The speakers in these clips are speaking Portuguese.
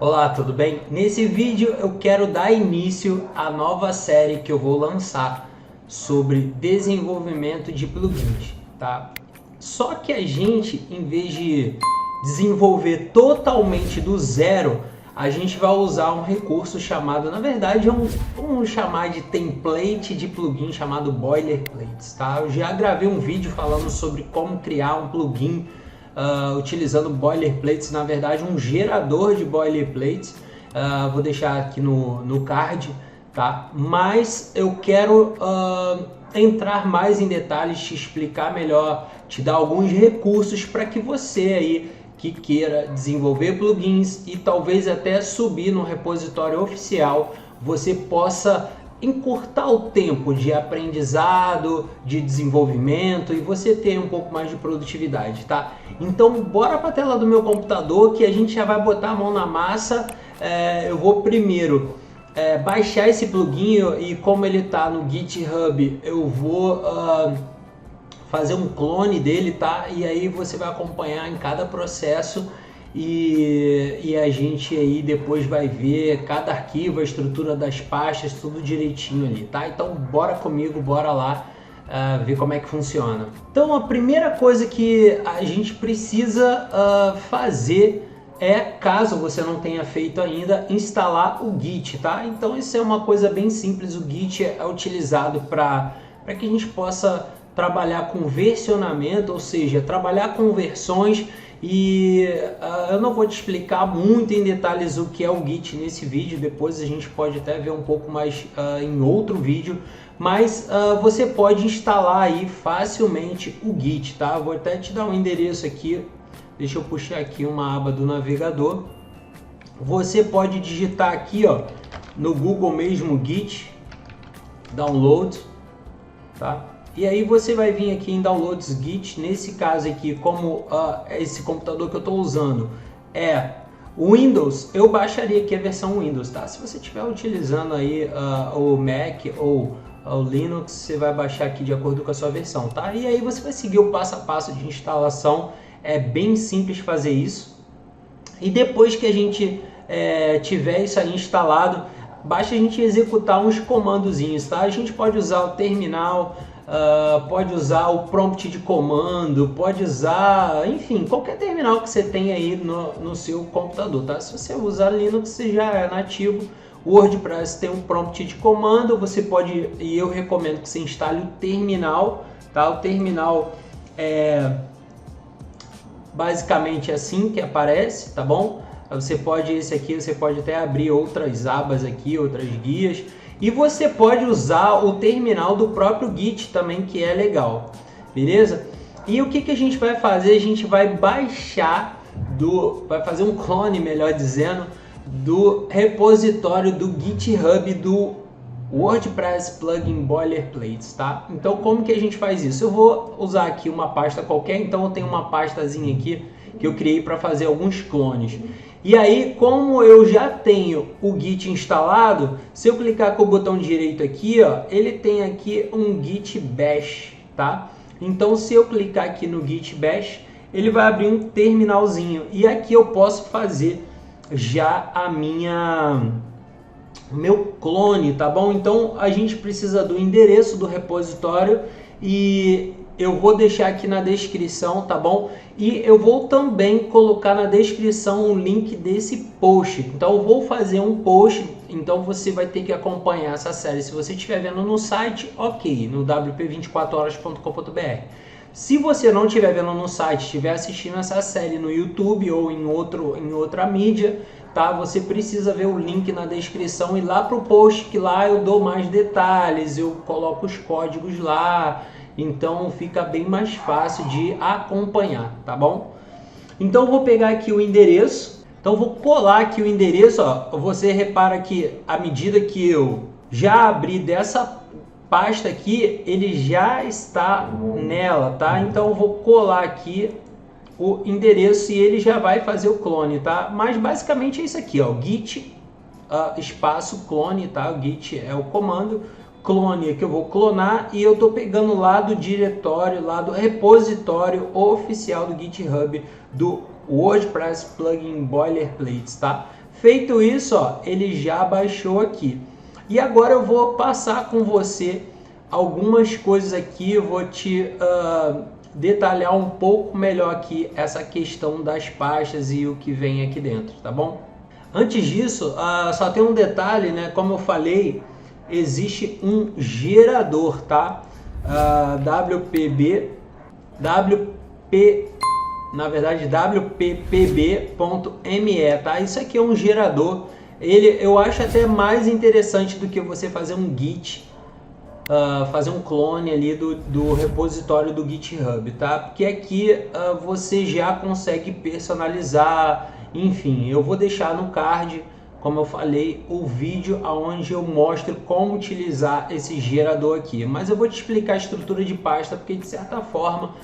Olá, tudo bem? Nesse vídeo eu quero dar início à nova série que eu vou lançar sobre desenvolvimento de plugins, tá? Só que a gente, em vez de desenvolver totalmente do zero, a gente vai usar um recurso chamado, na verdade, vamos chamar de template de plugin chamado boilerplates, tá? Eu já gravei um vídeo falando sobre como criar um plugin utilizando boilerplates, na verdade um gerador de boilerplates. Vou deixar aqui no card, tá? Mas eu quero entrar mais em detalhes, te explicar melhor, te dar alguns recursos para que você aí que queira desenvolver plugins e talvez até subir no repositório oficial, você possa encurtar o tempo de aprendizado, de desenvolvimento e você ter um pouco mais de produtividade, tá? Então bora para a tela do meu computador que a gente já vai botar a mão na massa. Eu vou primeiro baixar esse plugin e como ele está no GitHub, eu vou fazer um clone dele, tá? E aí você vai acompanhar em cada processo e a gente aí depois vai ver cada arquivo, a estrutura das pastas, tudo direitinho ali, tá? Então bora comigo, bora lá ver como é que funciona. Então a primeira coisa que a gente precisa fazer é, caso você não tenha feito ainda, instalar o Git, tá? Então isso é uma coisa bem simples. O Git é utilizado para que a gente possa trabalhar com versionamento, ou seja, trabalhar com versões. E eu não vou te explicar muito em detalhes o que é o Git nesse vídeo, depois a gente pode até ver um pouco mais em outro vídeo, mas você pode instalar aí facilmente o Git, tá? Vou até te dar um endereço aqui, deixa eu puxar aqui uma aba do navegador. Você pode digitar aqui, ó, no Google mesmo, Git download, tá? E aí você vai vir aqui em Downloads Git. Nesse caso aqui, como esse computador que eu estou usando é Windows, eu baixaria aqui a versão Windows, tá? Se você estiver utilizando aí o Mac ou o Linux, você vai baixar aqui de acordo com a sua versão, tá? E aí você vai seguir o passo a passo de instalação. É bem simples fazer isso. E depois que a gente tiver isso aí instalado, basta a gente executar uns comandozinhos, tá? A gente pode usar o terminal, pode usar o prompt de comando, pode usar, enfim, qualquer terminal que você tenha aí no seu computador, tá? Se você usar Linux, você já é nativo. O WordPress tem um prompt de comando, você pode, e eu recomendo que você instale o terminal, tá? O terminal é basicamente assim que aparece, tá bom? Você pode, esse aqui, você pode até abrir outras abas aqui, outras guias. E você pode usar o terminal do próprio Git também, que é legal, beleza? E o que a gente vai fazer? A gente vai baixar, vai fazer um clone, melhor dizendo, do repositório do GitHub do WordPress Plugin Boilerplates, tá? Então como que a gente faz isso? Eu vou usar aqui uma pasta qualquer, então eu tenho uma pastazinha aqui que eu criei para fazer alguns clones. E aí, como eu já tenho o Git instalado, se eu clicar com o botão direito aqui, ó, ele tem aqui um Git Bash, tá? Então, se eu clicar aqui no Git Bash, ele vai abrir um terminalzinho. E aqui eu posso fazer já o meu clone, tá bom? Então, a gente precisa do endereço do repositório e eu vou deixar aqui na descrição, tá bom? E eu vou também colocar na descrição o link desse post. Então eu vou fazer um post, então você vai ter que acompanhar essa série. Se você estiver vendo no site, ok, no wp24horas.com.br. Se você não estiver vendo no site, estiver assistindo essa série no YouTube ou em outra mídia, tá? Você precisa ver o link na descrição e lá pro post, que lá eu dou mais detalhes, eu coloco os códigos lá. Então fica bem mais fácil de acompanhar, tá bom? Então eu vou pegar aqui o endereço. Então eu vou colar aqui o endereço, ó. Você repara que à medida que eu já abri dessa pasta aqui, ele já está nela, tá? Então eu vou colar aqui o endereço e ele já vai fazer o clone, tá? Mas basicamente é isso aqui, ó. Git espaço clone, tá? O Git é o comando. Clone que eu vou clonar e eu estou pegando lá do diretório, lá do repositório oficial do GitHub do WordPress Plugin Boilerplates, tá? Feito isso, ó, ele já baixou aqui. E agora eu vou passar com você algumas coisas aqui, eu vou te detalhar um pouco melhor aqui essa questão das pastas e o que vem aqui dentro, tá bom? Antes disso, só tem um detalhe, né? Como eu falei, existe um gerador, tá? Na verdade wppb.me, tá? Isso aqui é um gerador. Eu acho até mais interessante do que você fazer um git, fazer um clone ali do repositório do GitHub, tá? Porque aqui você já consegue personalizar, enfim. Eu vou deixar no card, como eu falei, o vídeo onde eu mostro como utilizar esse gerador aqui. Mas eu vou te explicar a estrutura de pasta, porque de certa forma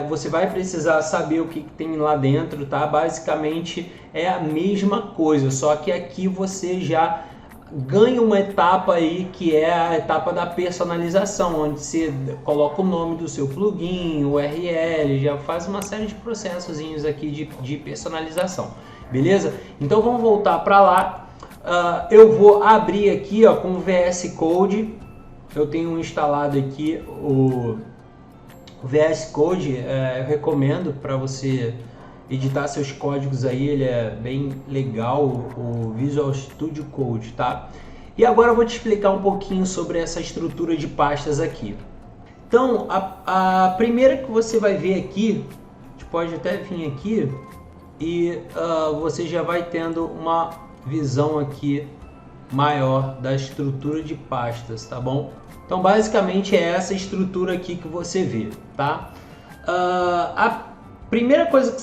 você vai precisar saber o que tem lá dentro, tá? Basicamente é a mesma coisa, só que aqui você já ganha uma etapa aí, que é a etapa da personalização, onde você coloca o nome do seu plugin, o URL, já faz uma série de processozinhos aqui de personalização, beleza? Então vamos voltar para lá. Eu vou abrir aqui, ó, com o VS Code. Eu tenho instalado aqui o VS Code. Eu recomendo para você editar seus códigos aí, ele é bem legal, o Visual Studio Code, tá? E agora eu vou te explicar um pouquinho sobre essa estrutura de pastas aqui. Então, a primeira que você vai ver aqui, a gente pode até vir aqui e você já vai tendo uma visão aqui maior da estrutura de pastas, tá bom? Então, basicamente é essa estrutura aqui que você vê, tá? A primeira coisa que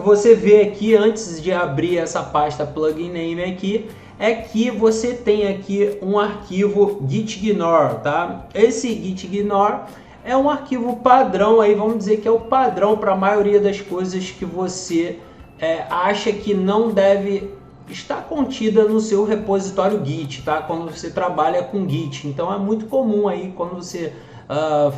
você vê aqui antes de abrir essa pasta plugin name aqui é que você tem aqui um arquivo gitignore, tá? Esse gitignore é um arquivo padrão aí, vamos dizer que é o padrão para a maioria das coisas que você acha que não deve estar contida no seu repositório Git, tá? Quando você trabalha com Git. Então é muito comum aí quando você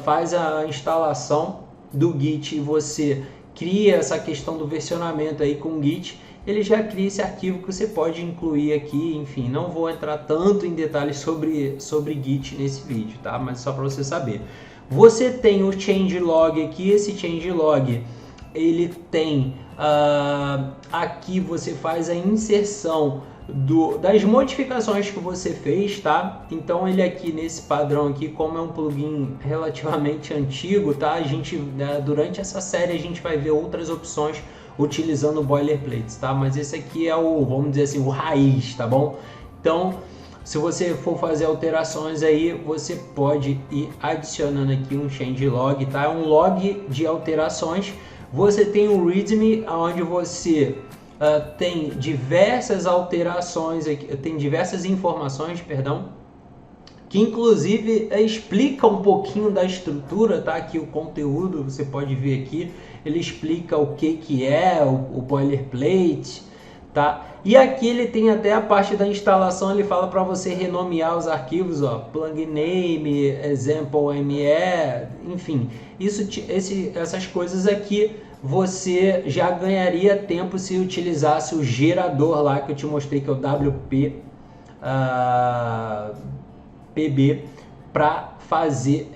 faz a instalação do Git e você cria essa questão do versionamento aí com o Git, ele já cria esse arquivo que você pode incluir aqui. Enfim, não vou entrar tanto em detalhes sobre Git nesse vídeo, tá? Mas só para você saber. Você tem o changelog aqui, esse changelog ele tem aqui você faz a inserção das modificações que você fez, tá? Então ele aqui nesse padrão aqui, como é um plugin relativamente antigo, tá? A gente durante essa série a gente vai ver outras opções utilizando boilerplates, tá? Mas esse aqui é o, vamos dizer assim, o raiz, tá bom? Então, se você for fazer alterações aí, você pode ir adicionando aqui um changelog, tá? É um log de alterações. Você tem o README, onde você tem diversas alterações, tem diversas informações, perdão, que inclusive explica um pouquinho da estrutura, tá? Aqui o conteúdo, você pode ver aqui, ele explica o que é o boilerplate, tá? E aqui ele tem até a parte da instalação, ele fala para você renomear os arquivos, ó, plugin name, example.me, enfim, essas coisas aqui você já ganharia tempo se utilizasse o gerador lá que eu te mostrei, que é o WP PB, para fazer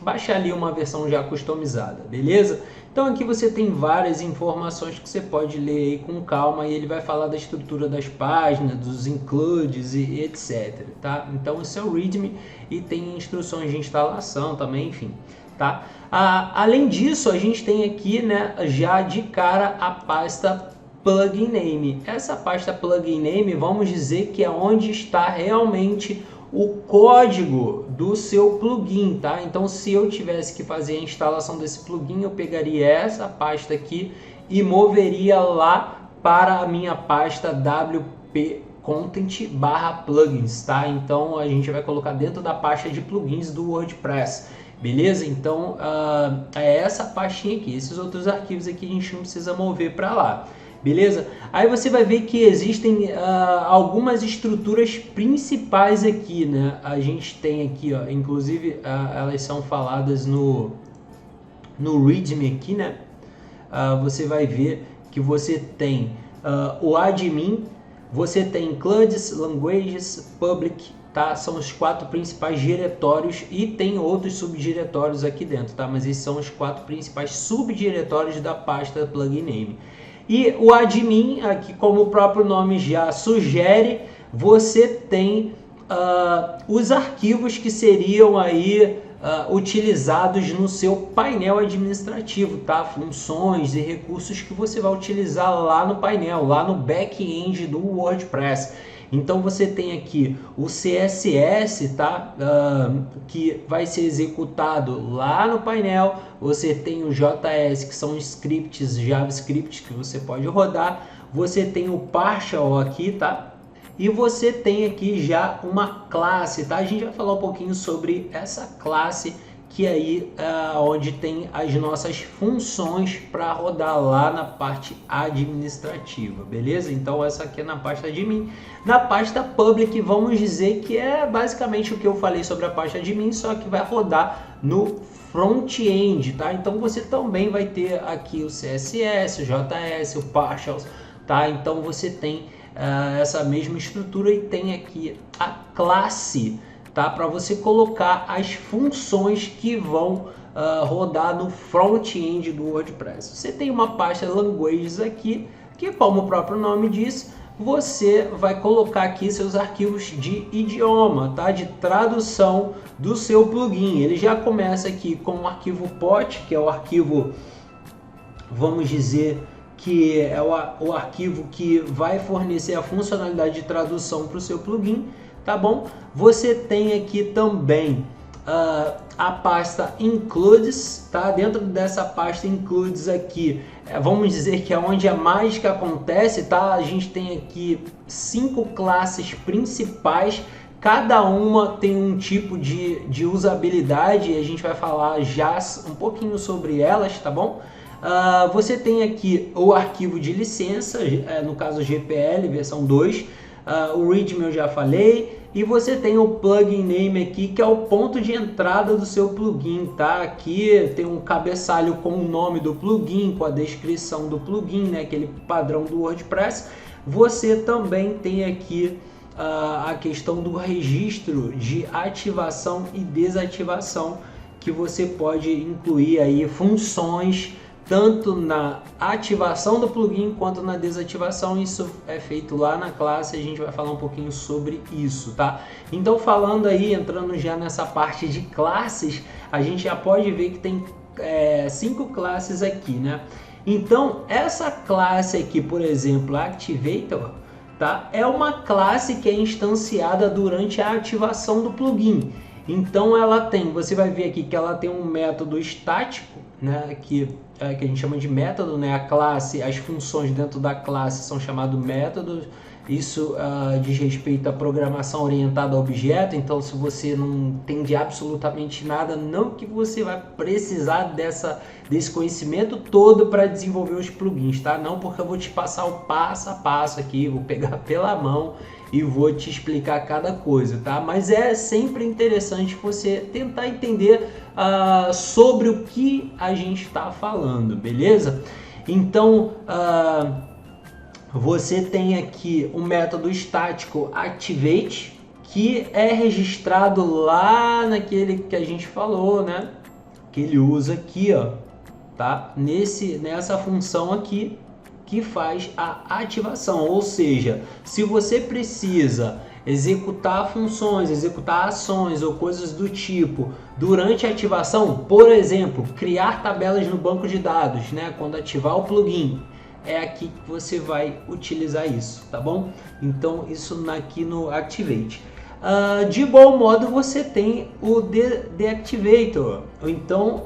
baixar ali uma versão já customizada, beleza? Então aqui você tem várias informações que você pode ler aí com calma, e ele vai falar da estrutura das páginas, dos includes e etc, tá? Então isso é o README e tem instruções de instalação também, enfim, tá? Além disso, a gente tem aqui, né, já de cara a pasta plugin name. Essa pasta plugin name, vamos dizer que é onde está realmente o código do seu plugin, tá? Então, se eu tivesse que fazer a instalação desse plugin, eu pegaria essa pasta aqui e moveria lá para a minha pasta wp content/plugins, tá? Então, a gente vai colocar dentro da pasta de plugins do WordPress, beleza? Então, é essa pastinha aqui. Esses outros arquivos aqui a gente não precisa mover para lá. Beleza? Aí você vai ver que existem algumas estruturas principais aqui, né? A gente tem aqui, ó, inclusive elas são faladas no README aqui, né? Você vai ver que você tem o admin, você tem includes, languages, public, tá? São os 4 principais diretórios e tem outros subdiretórios aqui dentro, tá? Mas esses são os 4 principais subdiretórios da pasta plugin name. E o admin, aqui como o próprio nome já sugere, você tem os arquivos que seriam aí utilizados no seu painel administrativo, tá? Funções e recursos que você vai utilizar lá no painel, lá no back-end do WordPress. Então você tem aqui o CSS, tá? Que vai ser executado lá no painel. Você tem o JS, que são scripts, JavaScript que você pode rodar. Você tem o partial aqui, tá? E você tem aqui já uma classe, tá? A gente vai falar um pouquinho sobre essa classe que aí onde tem as nossas funções para rodar lá na parte administrativa, beleza? Então essa aqui é na pasta admin. Na pasta public, vamos dizer que é basicamente o que eu falei sobre a pasta admin, só que vai rodar no front-end, tá? Então você também vai ter aqui o CSS, o JS, o partials, tá? Então você tem essa mesma estrutura e tem aqui a classe, tá? Para você colocar as funções que vão rodar no front-end do WordPress. Você tem uma pasta languages aqui, que como o próprio nome diz, você vai colocar aqui seus arquivos de idioma, tá? De tradução do seu plugin. Ele já começa aqui com o arquivo POT, que é o arquivo, vamos dizer, que é o arquivo que vai fornecer a funcionalidade de tradução para o seu plugin, tá bom? Você tem aqui também a pasta includes, tá? Dentro dessa pasta includes aqui, vamos dizer que é onde a mágica acontece, tá? A gente tem aqui 5 classes principais, cada uma tem um tipo de usabilidade e a gente vai falar já um pouquinho sobre elas, tá bom? Você tem aqui o arquivo de licença, no caso GPL versão 2, o readme eu já falei, e você tem o plugin name aqui, que é o ponto de entrada do seu plugin, tá? Aqui tem um cabeçalho com o nome do plugin, com a descrição do plugin, né? Aquele padrão do WordPress. Você também tem aqui a questão do registro de ativação e desativação, que você pode incluir aí funções tanto na ativação do plugin quanto na desativação. Isso é feito lá na classe, a gente vai falar um pouquinho sobre isso, tá? Então falando aí, entrando já nessa parte de classes, a gente já pode ver que tem 5 classes aqui, né? Então essa classe aqui, por exemplo, Activator, tá? É uma classe que é instanciada durante a ativação do plugin. Então ela tem, você vai ver aqui que ela tem um método estático, né, que a gente chama de método, né? A classe, as funções dentro da classe são chamados métodos. Isso diz respeito à programação orientada a objeto. Então, se você não entende absolutamente nada, não que você vai precisar desse conhecimento todo para desenvolver os plugins, tá? Não, porque eu vou te passar o passo a passo aqui, vou pegar pela mão e vou te explicar cada coisa, tá? Mas é sempre interessante você tentar entender sobre o que a gente está falando, beleza? Então, você tem aqui o método estático Activate, que é registrado lá naquele que a gente falou, né? Que ele usa aqui, ó, tá? Nessa função aqui, que faz a ativação. Ou seja, se você precisa executar funções, executar ações ou coisas do tipo durante a ativação, por exemplo, criar tabelas no banco de dados, né? Quando ativar o plugin, é aqui que você vai utilizar isso, tá bom? Então isso aqui no Activate. De igual modo você tem o Deactivator, então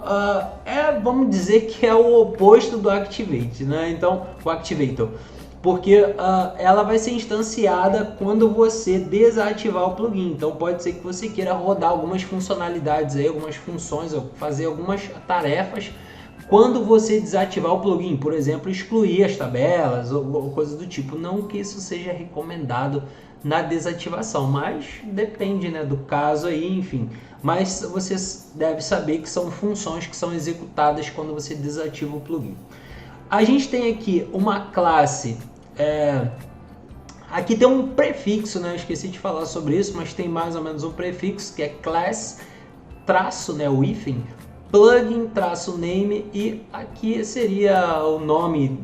vamos dizer que é o oposto do Activate, né? Então o Activator, porque ela vai ser instanciada quando você desativar o plugin. Então pode ser que você queira rodar algumas funcionalidades aí, algumas funções, ou fazer algumas tarefas quando você desativar o plugin, por exemplo, excluir as tabelas ou coisas do tipo. Não que isso seja recomendado na desativação, mas depende, né, do caso aí, enfim. Mas você deve saber que são funções que são executadas quando você desativa o plugin. A gente tem aqui uma classe aqui tem um prefixo, né? Eu esqueci de falar sobre isso, mas tem mais ou menos um prefixo que é class, traço, né? O hífen, plugin, traço name, e aqui seria o nome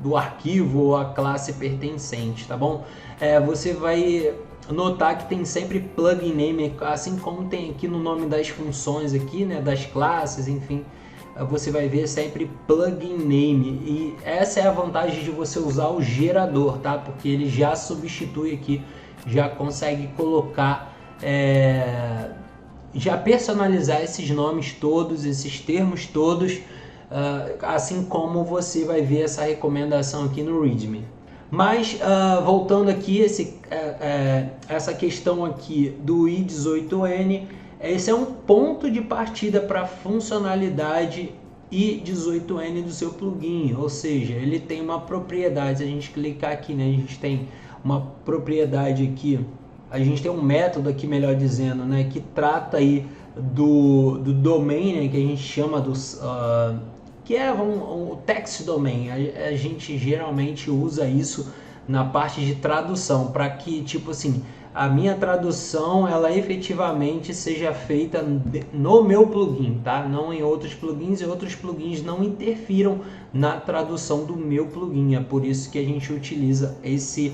do arquivo ou a classe pertencente, tá bom? Você vai notar que tem sempre plugin name, assim como tem aqui no nome das funções aqui, né? Das classes, enfim. Você vai ver sempre plugin name, e essa é a vantagem de você usar o gerador, tá? Porque ele já substitui aqui, já consegue colocar, já personalizar esses nomes todos, esses termos todos, assim como você vai ver essa recomendação aqui no README. Mas voltando aqui, essa questão aqui do i18n, esse é um ponto de partida para a funcionalidade i18n do seu plugin, ou seja, ele tem uma propriedade. Se a gente clicar aqui, né, a gente tem uma propriedade aqui, a gente tem um método aqui, melhor dizendo, né, que trata aí do domain, né, que a gente chama dos que é um text domain. A gente geralmente usa isso na parte de tradução, para que, tipo assim, a minha tradução ela efetivamente seja feita no meu plugin, tá? Não em outros plugins, e outros plugins não interfiram na tradução do meu plugin. É por isso que a gente utiliza esse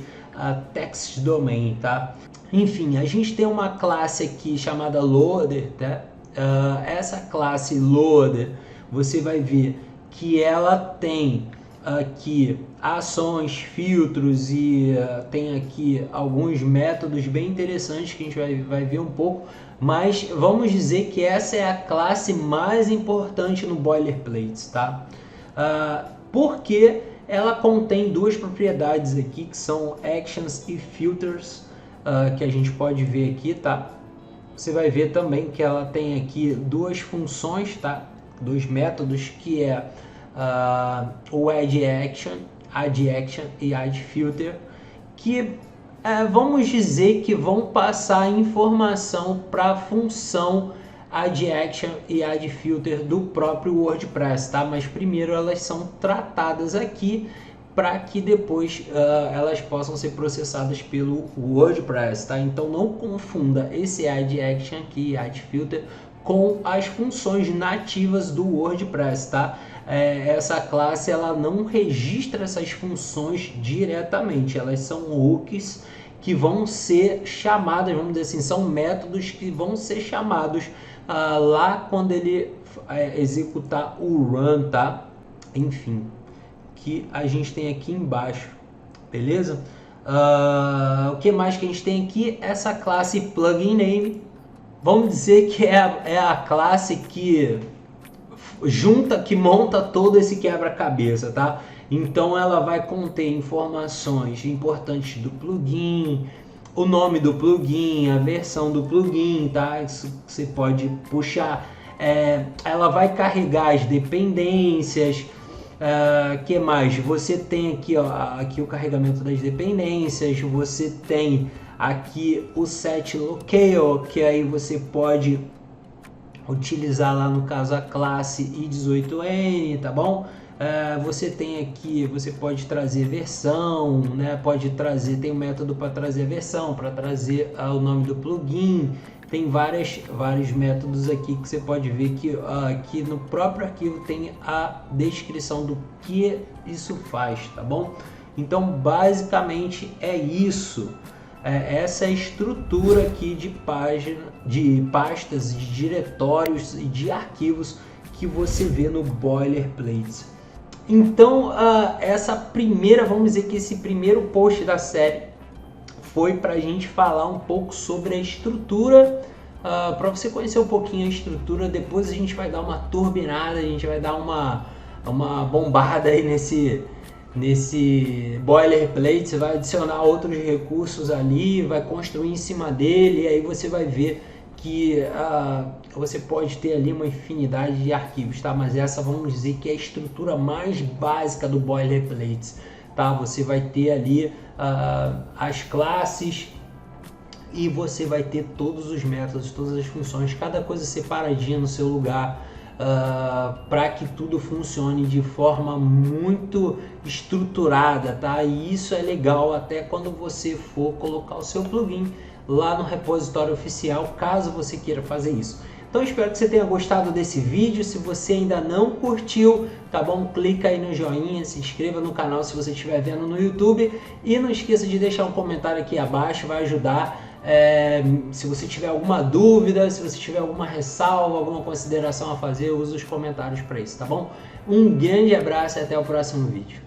text domain, tá? Enfim, a gente tem uma classe aqui chamada loader, tá? Essa classe loader, você vai ver que ela tem aqui ações, filtros, e tem aqui alguns métodos bem interessantes que a gente vai ver um pouco, mas vamos dizer que essa é a classe mais importante no Boilerplate, tá? Porque ela contém duas propriedades aqui, que são actions e filters, que a gente pode ver aqui, tá? Você vai ver também que ela tem aqui duas funções, tá? Dois métodos, que é o add action e add filter, que vamos dizer que vão passar informação para a função add action e add filter do próprio WordPress, tá? Mas primeiro elas são tratadas aqui para que depois elas possam ser processadas pelo WordPress, tá? Então não confunda esse add action aqui, add filter, com as funções nativas do WordPress, tá? Essa classe ela não registra essas funções diretamente, elas são hooks que vão ser chamadas, vamos dizer assim, são métodos que vão ser chamados lá quando ele executar o run, tá? Enfim, que a gente tem aqui embaixo, beleza? O que mais que a gente tem aqui? Essa classe plugin name, vamos dizer que é a classe que que monta todo esse quebra-cabeça, tá? Então ela vai conter informações importantes do plugin, o nome do plugin, a versão do plugin, tá? Isso você pode puxar. Ela vai carregar as dependências. Que mais? Você tem aqui, ó, aqui o carregamento das dependências. Você tem aqui o set locale, que aí você pode utilizar lá, no caso, a classe i18n, tá bom? Você tem aqui, você pode trazer versão, né? Pode trazer, tem um método para trazer a versão, para trazer o nome do plugin. Tem vários métodos aqui que você pode ver que aqui no próprio arquivo tem a descrição do que isso faz, tá bom? Então basicamente é isso. Essa é a estrutura aqui de pastas, de diretórios e de arquivos que você vê no Boilerplate. Então essa primeira, vamos dizer que esse primeiro post da série foi para a gente falar um pouco sobre a estrutura, para você conhecer um pouquinho a estrutura. Depois a gente vai dar uma turbinada, a gente vai dar uma bombada aí nesse Boilerplate. Você vai adicionar outros recursos ali, vai construir em cima dele, e aí você vai ver que você pode ter ali uma infinidade de arquivos, tá? Mas essa, vamos dizer que é a estrutura mais básica do Boilerplate, tá? Você vai ter ali as classes, e você vai ter todos os métodos, todas as funções, cada coisa separadinha no seu lugar. para que tudo funcione de forma muito estruturada, tá? E isso é legal até quando você for colocar o seu plugin lá no repositório oficial, caso você queira fazer isso. Então espero que você tenha gostado desse vídeo. Se você ainda não curtiu, tá bom? Clica aí no joinha, se inscreva no canal se você estiver vendo no YouTube e não esqueça de deixar um comentário aqui abaixo, vai ajudar. Se você tiver alguma dúvida, se você tiver alguma ressalva, alguma consideração a fazer, use os comentários para isso, tá bom? Um grande abraço e até o próximo vídeo.